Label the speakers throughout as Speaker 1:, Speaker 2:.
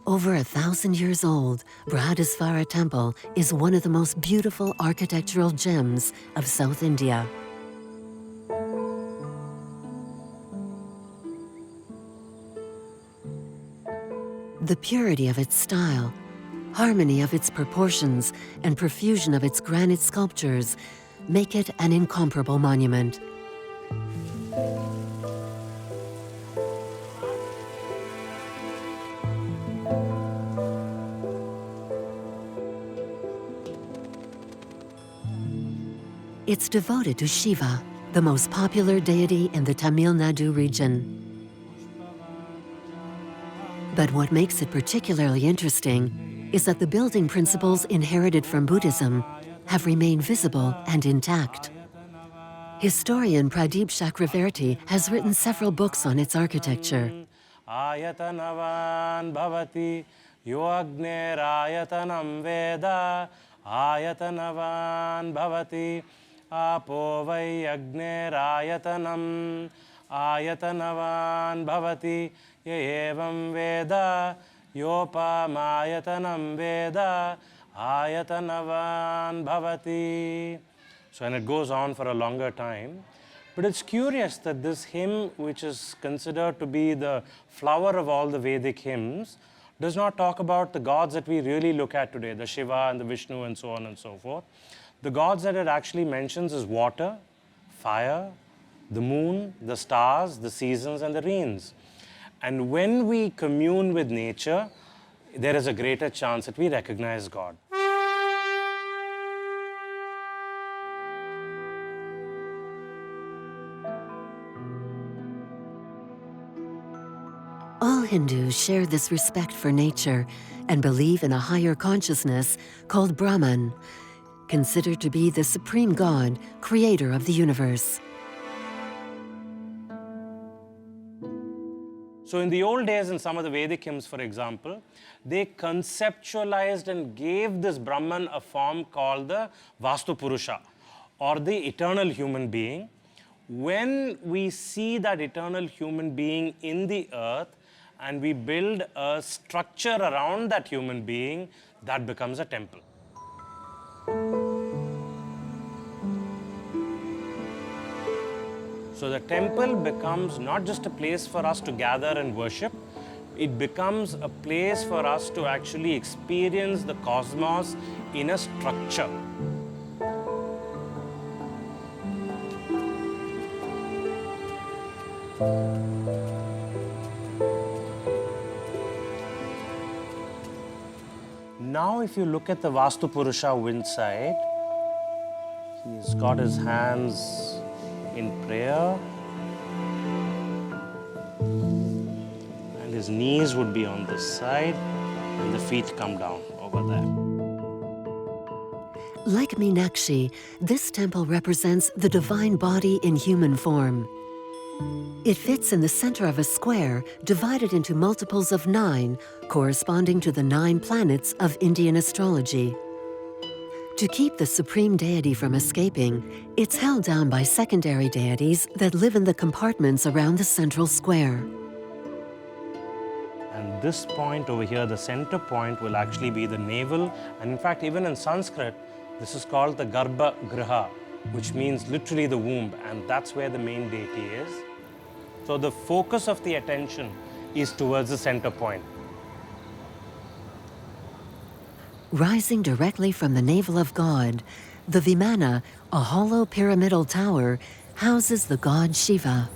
Speaker 1: Over 1,000 years old, Brihadesvara temple is one of the most beautiful architectural gems of South India. The purity of its style, harmony of its proportions, and profusion of its granite sculptures make it an incomparable monument. It's devoted to Shiva, the most popular deity in the Tamil Nadu region. But what makes it particularly interesting is that the building principles inherited from Buddhism have remained visible and intact. Historian Pradeep Chakravarti has written several books on its architecture.
Speaker 2: Ayatanavan bhavati yoagner ayatanam veda ayatanavan bhavati apo vai agner ayatanam ayatanavan bhavati yevam veda yopamayatanam veda ayatanavan bhavati. So, and it goes on for a longer time. But it's curious that this hymn, which is considered to be the flower of all the Vedic hymns, does not talk about the gods that we really look at today, the Shiva and the Vishnu and so on and so forth. The gods that it actually mentions is water, fire, the moon, the stars, the seasons and the rains. And when we commune with nature, there is a greater chance that we recognize God.
Speaker 1: All Hindus share this respect for nature and believe in a higher consciousness called Brahman, considered to be the supreme God, creator of the universe.
Speaker 2: So in the old days, in some of the Vedic hymns, for example, they conceptualized and gave this Brahman a form called the Vastu Purusha, or the eternal human being. When we see that eternal human being in the earth and we build a structure around that human being, that becomes a temple. So the temple becomes not just a place for us to gather and worship, it becomes a place for us to actually experience the cosmos in a structure. Now if you look at the Vastu Purusha windside, he's got his hands in prayer and his knees would be on this side and the feet come down over there.
Speaker 1: Like Meenakshi, this temple represents the divine body in human form. It fits in the center of a square divided into multiples of 9, corresponding to the 9 planets of Indian astrology. To keep the supreme deity from escaping, it's held down by secondary deities that live in the compartments around the central square.
Speaker 2: And this point over here, the center point, will actually be the navel. And in fact, even in Sanskrit, this is called the Garbha Griha, which means literally the womb. And that's where the main deity is. So the focus of the attention is towards the center point.
Speaker 1: Rising directly from the navel of God, the Vimana, a hollow pyramidal tower, houses the god Shiva.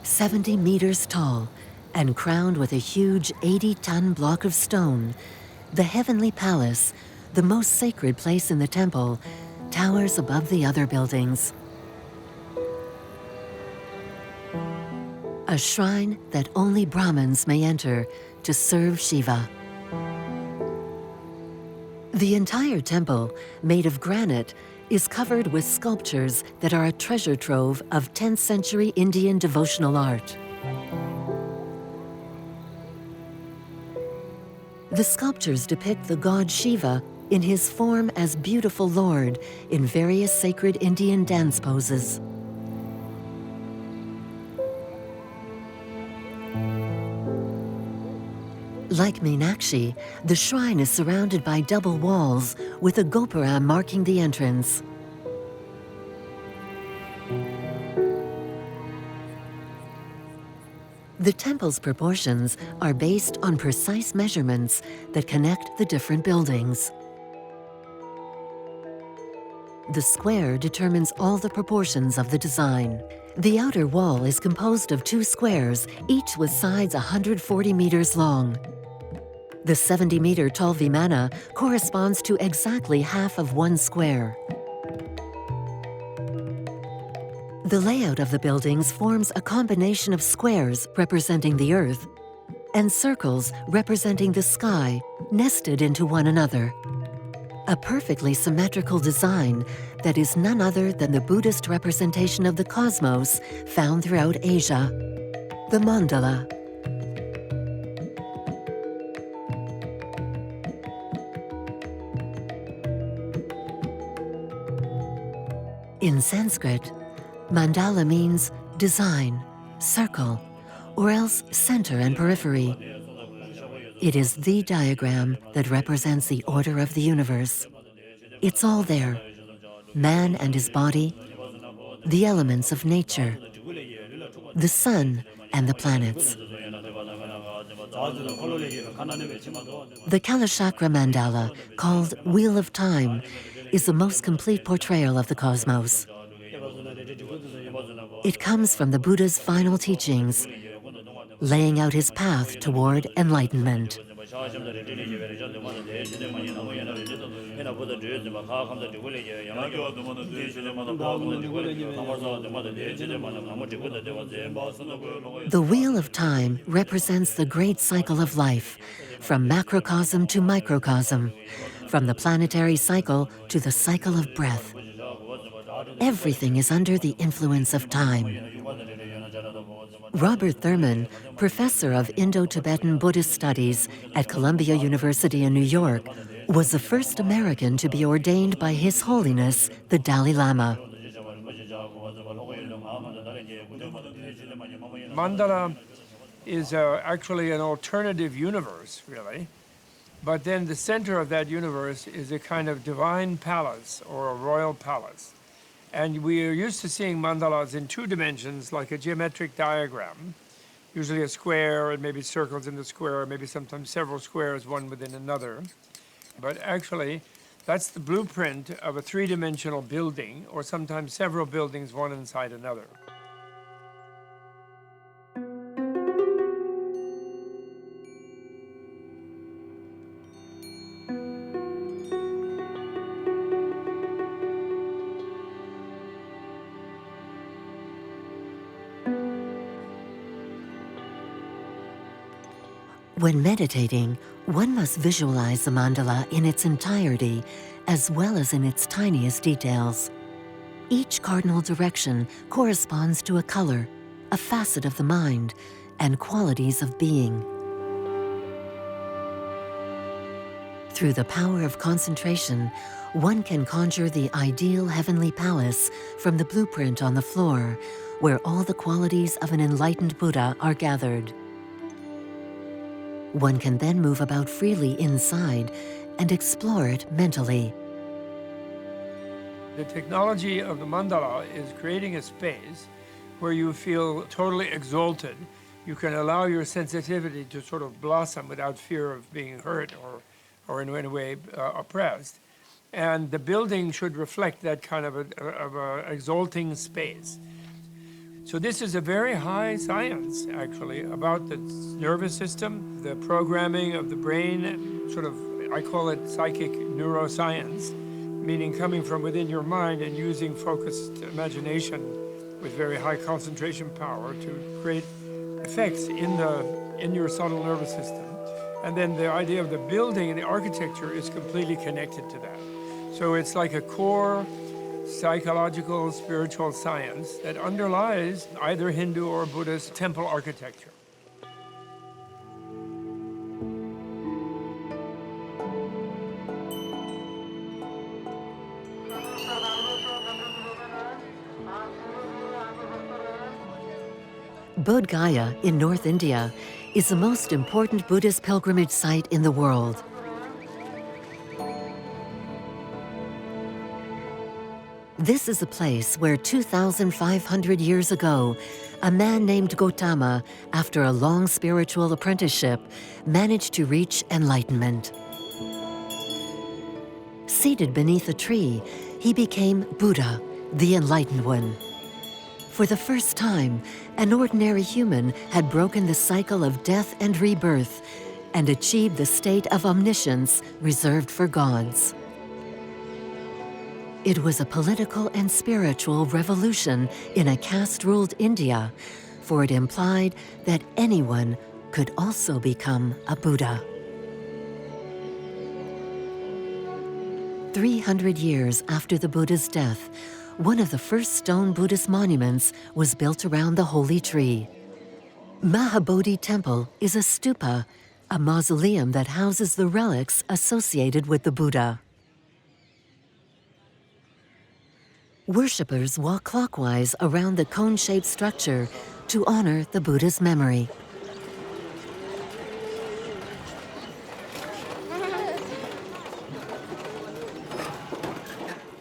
Speaker 1: 70 meters tall and crowned with a huge 80-ton block of stone, the heavenly palace, the most sacred place in the temple, towers above the other buildings. A shrine that only Brahmins may enter to serve Shiva. The entire temple, made of granite, is covered with sculptures that are a treasure trove of 10th century Indian devotional art. The sculptures depict the god Shiva in his form as beautiful Lord in various sacred Indian dance poses. Like Meenakshi, the shrine is surrounded by double walls with a gopura marking the entrance. The temple's proportions are based on precise measurements that connect the different buildings. The square determines all the proportions of the design. The outer wall is composed of 2 squares, each with sides 140 meters long. The 70-meter tall vimana corresponds to exactly half of 1 square. The layout of the buildings forms a combination of squares representing the earth and circles representing the sky, nested into one another. A perfectly symmetrical design that is none other than the Buddhist representation of the cosmos found throughout Asia, the mandala. In Sanskrit, mandala means design, circle, or else center and periphery. It is the diagram that represents the order of the universe. It's all there: man and his body, the elements of nature, the sun and the planets. The Kalachakra mandala, called Wheel of Time, is the most complete portrayal of the cosmos. It comes from the Buddha's final teachings, laying out his path toward enlightenment. The Wheel of Time represents the great cycle of life, from macrocosm to microcosm, from the planetary cycle to the cycle of breath. Everything is under the influence of time. Robert Thurman, professor of Indo-Tibetan Buddhist studies at Columbia University in New York, was the first American to be ordained by His Holiness, the Dalai Lama.
Speaker 3: Mandala is actually an alternative universe, really. But then the center of that universe is a kind of divine palace or a royal palace. And we are used to seeing mandalas in 2 dimensions, like a geometric diagram, usually a square and maybe circles in the square, or maybe sometimes several squares, one within another. But actually, that's the blueprint of a 3-dimensional building, or sometimes several buildings, one inside another.
Speaker 1: When meditating, one must visualize the mandala in its entirety, as well as in its tiniest details. Each cardinal direction corresponds to a color, a facet of the mind, and qualities of being. Through the power of concentration, one can conjure the ideal heavenly palace from the blueprint on the floor, where all the qualities of an enlightened Buddha are gathered. One can then move about freely inside and explore it mentally.
Speaker 3: The technology of the mandala is creating a space where you feel totally exalted. You can allow your sensitivity to sort of blossom without fear of being hurt or in any way oppressed. And the building should reflect that kind of a exalting space. So this is a very high science, actually, about the nervous system, the programming of the brain, sort of, I call it psychic neuroscience, meaning coming from within your mind and using focused imagination with very high concentration power to create effects in your subtle nervous system. And then the idea of the building and the architecture is completely connected to that. So it's like a core psychological, spiritual science that underlies either Hindu or Buddhist temple architecture.
Speaker 1: Bodh Gaya in North India is the most important Buddhist pilgrimage site in the world. This is a place where 2,500 years ago, a man named Gautama, after a long spiritual apprenticeship, managed to reach enlightenment. Seated beneath a tree, he became Buddha, the Enlightened One. For the first time, an ordinary human had broken the cycle of death and rebirth and achieved the state of omniscience reserved for gods. It was a political and spiritual revolution in a caste-ruled India, for it implied that anyone could also become a Buddha. 300 years after the Buddha's death, one of the first stone Buddhist monuments was built around the holy tree. Mahabodhi Temple is a stupa, a mausoleum that houses the relics associated with the Buddha. Worshippers walk clockwise around the cone-shaped structure to honor the Buddha's memory.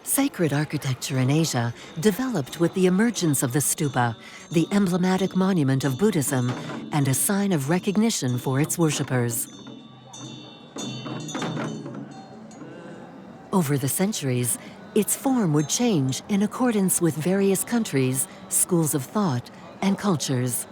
Speaker 1: Sacred architecture in Asia developed with the emergence of the stupa, the emblematic monument of Buddhism and a sign of recognition for its worshippers. Over the centuries, its form would change in accordance with various countries, schools of thought, and cultures.